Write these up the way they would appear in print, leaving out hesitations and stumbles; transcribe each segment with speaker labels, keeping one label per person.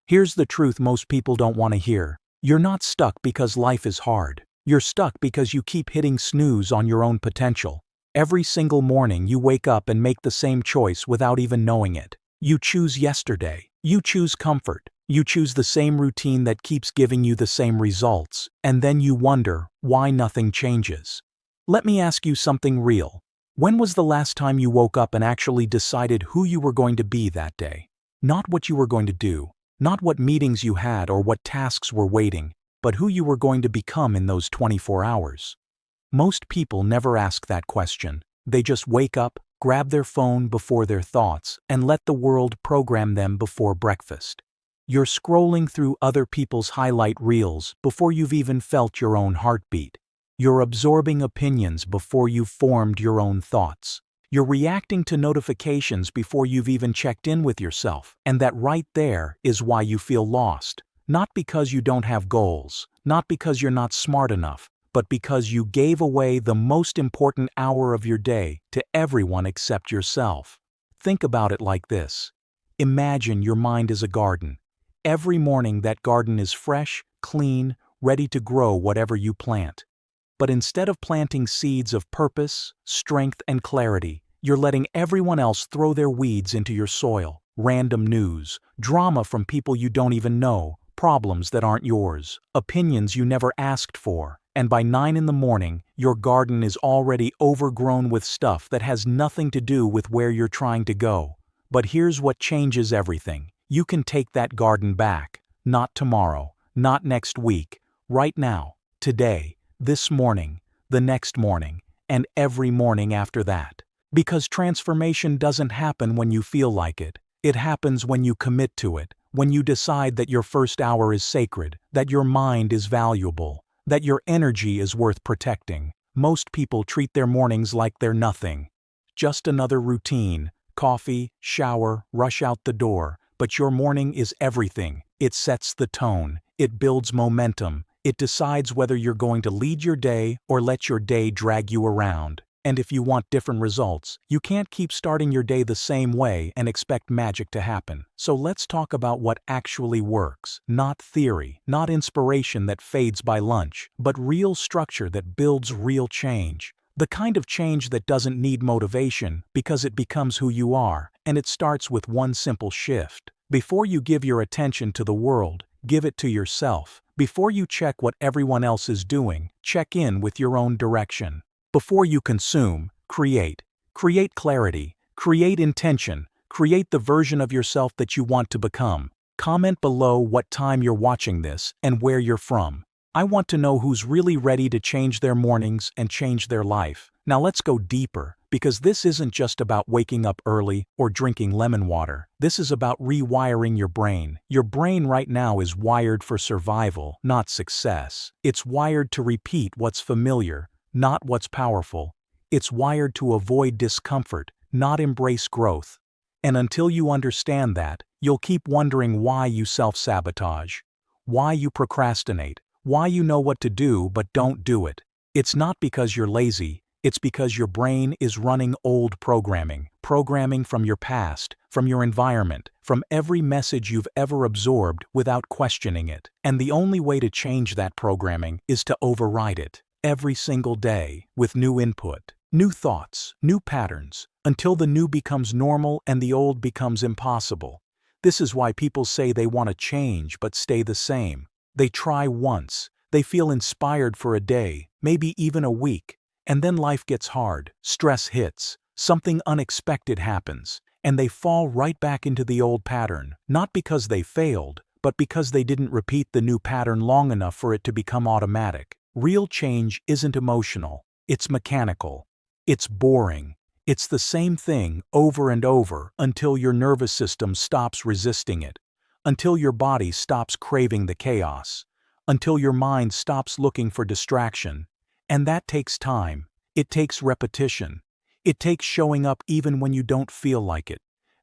Speaker 1: Here's the truth most people don't want to hear. You're not stuck because life is hard. You're stuck because you keep hitting snooze on your own potential. Every single morning you wake up and make the same choice without even knowing it. You choose yesterday. You choose comfort. You choose the same routine that keeps giving you the same results, and then you wonder why nothing changes. Let me ask you something real. When was the last time you woke up and actually decided who you were going to be that day? Not what you were going to do, not what meetings you had or what tasks were waiting, but who you were going to become in those 24 hours. Most people never ask that question. They just wake up, grab their phone before their thoughts, and let the world program them before breakfast. You're scrolling through other people's highlight reels before you've even felt your own heartbeat. You're absorbing opinions before you've formed your own thoughts. You're reacting to notifications before you've even checked in with yourself, and that right there is why you feel lost. Not because you don't have goals, not because you're not smart enough, but because you gave away the most important hour of your day to everyone except yourself. Think about it like this. Imagine your mind is a garden. Every morning that garden is fresh, clean, ready to grow whatever you plant. But instead of planting seeds of purpose, strength, and clarity, you're letting everyone else throw their weeds into your soil. Random news, drama from people you don't even know, problems that aren't yours, opinions you never asked for, and by 9 in the morning, your garden is already overgrown with stuff that has nothing to do with where you're trying to go. But here's what changes everything. You can take that garden back. Not tomorrow, not next week, right now, today, this morning, the next morning, and every morning after that. Because transformation doesn't happen when you feel like it. It happens when you commit to it, when you decide that your first hour is sacred, that your mind is valuable, that your energy is worth protecting. Most people treat their mornings like they're nothing. Just another routine, coffee, shower, rush out the door. But your morning is everything. It sets the tone. It builds momentum. It decides whether you're going to lead your day or let your day drag you around. And if you want different results, you can't keep starting your day the same way and expect magic to happen. So let's talk about what actually works. Not theory, not inspiration that fades by lunch, but real structure that builds real change. The kind of change that doesn't need motivation because it becomes who you are, and it starts with one simple shift. Before you give your attention to the world, give it to yourself. Before you check what everyone else is doing, check in with your own direction. Before you consume, create. Create clarity, create intention, create the version of yourself that you want to become. Comment below what time you're watching this and where you're from. I want to know who's really ready to change their mornings and change their life. Now let's go deeper, because this isn't just about waking up early or drinking lemon water. This is about rewiring your brain. Your brain right now is wired for survival, not success. It's wired to repeat what's familiar, not what's powerful. It's wired to avoid discomfort, not embrace growth. And until you understand that, you'll keep wondering why you self-sabotage, why you procrastinate, why you know what to do but don't do it. It's not because you're lazy, it's because your brain is running old programming from your past, from your environment, from every message you've ever absorbed without questioning it. And the only way to change that programming is to override it every single day with new input, new thoughts, new patterns, until the new becomes normal and the old becomes impossible. This is why people say they want to change but stay the same. They try once, they feel inspired for a day, maybe even a week, and then life gets hard, stress hits, something unexpected happens, and they fall right back into the old pattern, not because they failed, but because they didn't repeat the new pattern long enough for it to become automatic. Real change isn't emotional, it's mechanical. It's boring. It's the same thing over and over until your nervous system stops resisting it, until your body stops craving the chaos, until your mind stops looking for distraction. And that takes time. It takes repetition. It takes showing up even when you don't feel like it,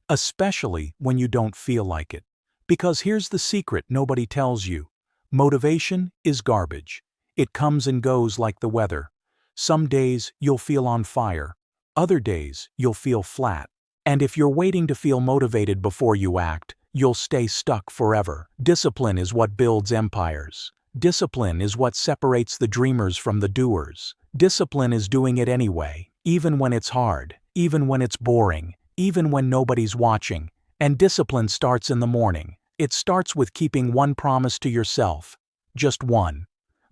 Speaker 1: especially when you don't feel like it. Because here's the secret nobody tells you. Motivation is garbage. It comes and goes like the weather. Some days you'll feel on fire. Other days you'll feel flat. And if you're waiting to feel motivated before you act, you'll stay stuck forever. Discipline is what builds empires. Discipline is what separates the dreamers from the doers. Discipline is doing it anyway, even when it's hard, even when it's boring, even when nobody's watching. And discipline starts in the morning. It starts with keeping one promise to yourself. Just one.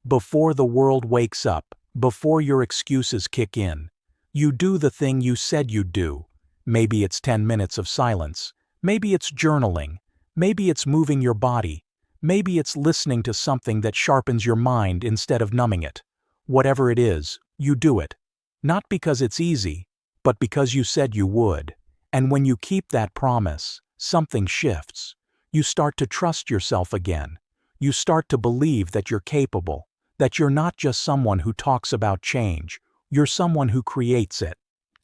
Speaker 1: Before the world wakes up, before your excuses kick in, you do the thing you said you'd do. Maybe it's 10 minutes of silence. Maybe it's journaling. Maybe it's moving your body. Maybe it's listening to something that sharpens your mind instead of numbing it. Whatever it is, you do it. Not because it's easy, but because you said you would. And when you keep that promise, something shifts. You start to trust yourself again. You start to believe that you're capable, that you're not just someone who talks about change, you're someone who creates it.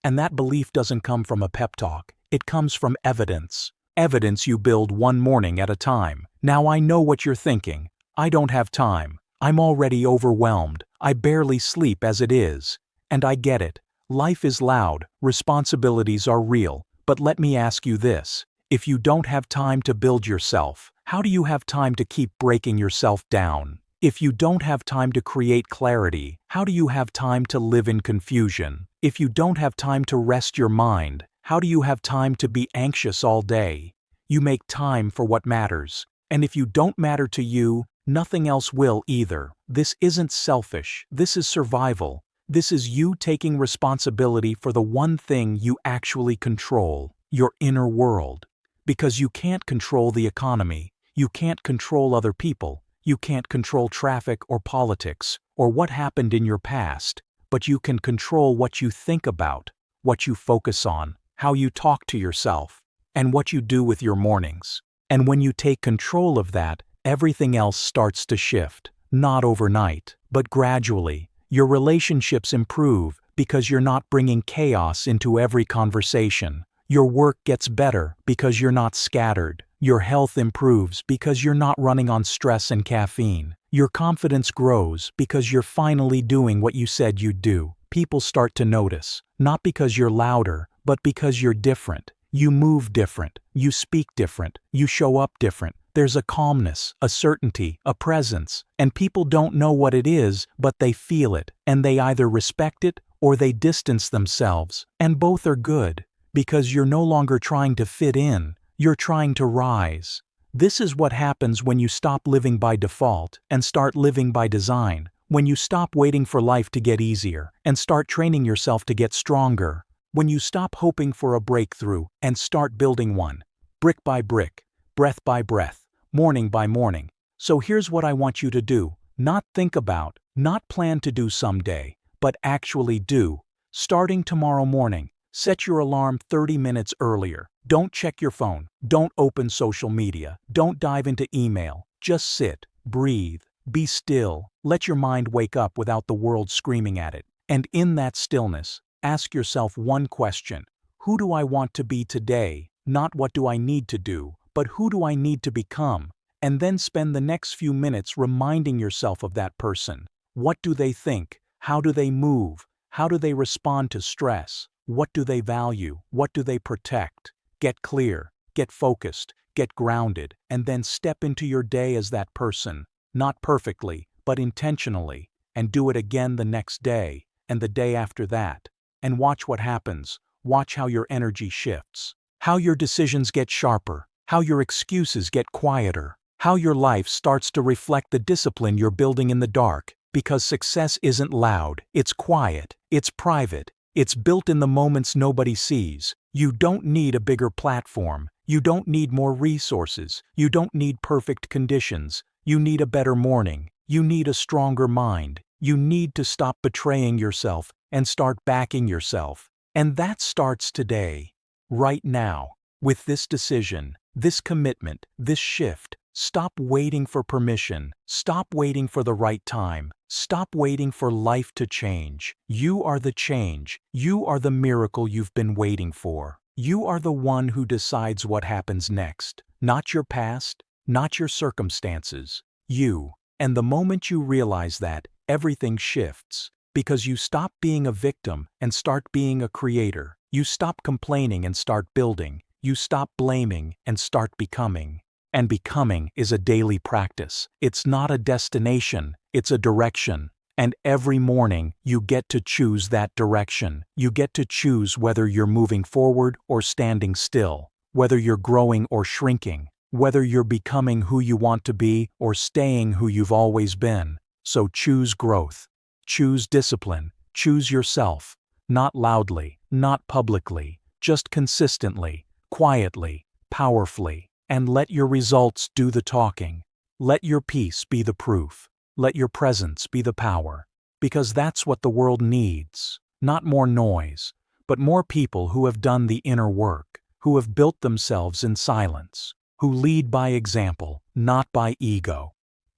Speaker 1: And that belief doesn't come from a pep talk, it comes from evidence. Evidence you build one morning at a time. Now I know what you're thinking. I don't have time. I'm already overwhelmed. I barely sleep as it is. And I get it. Life is loud, responsibilities are real. But let me ask you this. If you don't have time to build yourself, how do you have time to keep breaking yourself down? If you don't have time to create clarity, how do you have time to live in confusion? If you don't have time to rest your mind, how do you have time to be anxious all day? You make time for what matters. And if you don't matter to you, nothing else will either. This isn't selfish. This is survival. This is you taking responsibility for the one thing you actually control, your inner world. Because you can't control the economy, you can't control other people, you can't control traffic or politics, or what happened in your past, but you can control what you think about, what you focus on, how you talk to yourself, and what you do with your mornings. And when you take control of that, everything else starts to shift, not overnight, but gradually. Your relationships improve because you're not bringing chaos into every conversation. Your work gets better because you're not scattered. Your health improves because you're not running on stress and caffeine. Your confidence grows because you're finally doing what you said you'd do. People start to notice, not because you're louder, but because you're different. You move different, you speak different, you show up different. There's a calmness, a certainty, a presence, and people don't know what it is, but they feel it, and they either respect it or they distance themselves, and both are good. Because you're no longer trying to fit in, you're trying to rise. This is what happens when you stop living by default and start living by design, when you stop waiting for life to get easier and start training yourself to get stronger, when you stop hoping for a breakthrough and start building one, brick by brick, breath by breath, morning by morning. So here's what I want you to do. Not think about, not plan to do someday, but actually do. Starting tomorrow morning, set your alarm 30 minutes earlier. Don't check your phone. Don't open social media. Don't dive into email. Just sit, breathe, be still. Let your mind wake up without the world screaming at it. And in that stillness, ask yourself one question. Who do I want to be today? Not what do I need to do, but who do I need to become? And then spend the next few minutes reminding yourself of that person. What do they think? How do they move? How do they respond to stress? What do they value? What do they protect? Get clear, get focused, get grounded, and then step into your day as that person, not perfectly, but intentionally, and do it again the next day, and the day after that. And watch what happens. Watch how your energy shifts, how your decisions get sharper, how your excuses get quieter, how your life starts to reflect the discipline you're building in the dark, because success isn't loud, it's quiet, it's private. It's built in the moments nobody sees. You don't need a bigger platform. You don't need more resources. You don't need perfect conditions. You need a better morning. You need a stronger mind. You need to stop betraying yourself and start backing yourself. And that starts today, right now, with this decision, this commitment, this shift. Stop waiting for permission. Stop waiting for the right time. Stop waiting for life to change. You are the change. You are the miracle you've been waiting for. You are the one who decides what happens next. Not your past, not your circumstances. You. And the moment you realize that, everything shifts. Because you stop being a victim and start being a creator. You stop complaining and start building. You stop blaming and start becoming. And becoming is a daily practice. It's not a destination, it's a direction. And every morning, you get to choose that direction. You get to choose whether you're moving forward or standing still, whether you're growing or shrinking, whether you're becoming who you want to be or staying who you've always been. So choose growth. Choose discipline. Choose yourself. Not loudly, not publicly, just consistently, quietly, powerfully. And let your results do the talking. Let your peace be the proof. Let your presence be the power. Because that's what the world needs. Not more noise, but more people who have done the inner work, who have built themselves in silence, who lead by example, not by ego.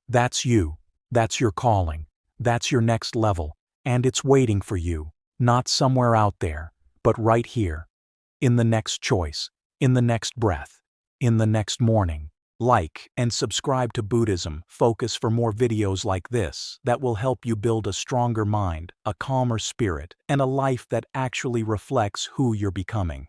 Speaker 1: That's you. That's your calling. That's your next level. And it's waiting for you, not somewhere out there, but right here. In the next choice, in the next breath, in the next morning. Like and subscribe to Buddhism Focus for more videos like this that will help you build a stronger mind, a calmer spirit, and a life that actually reflects who you're becoming.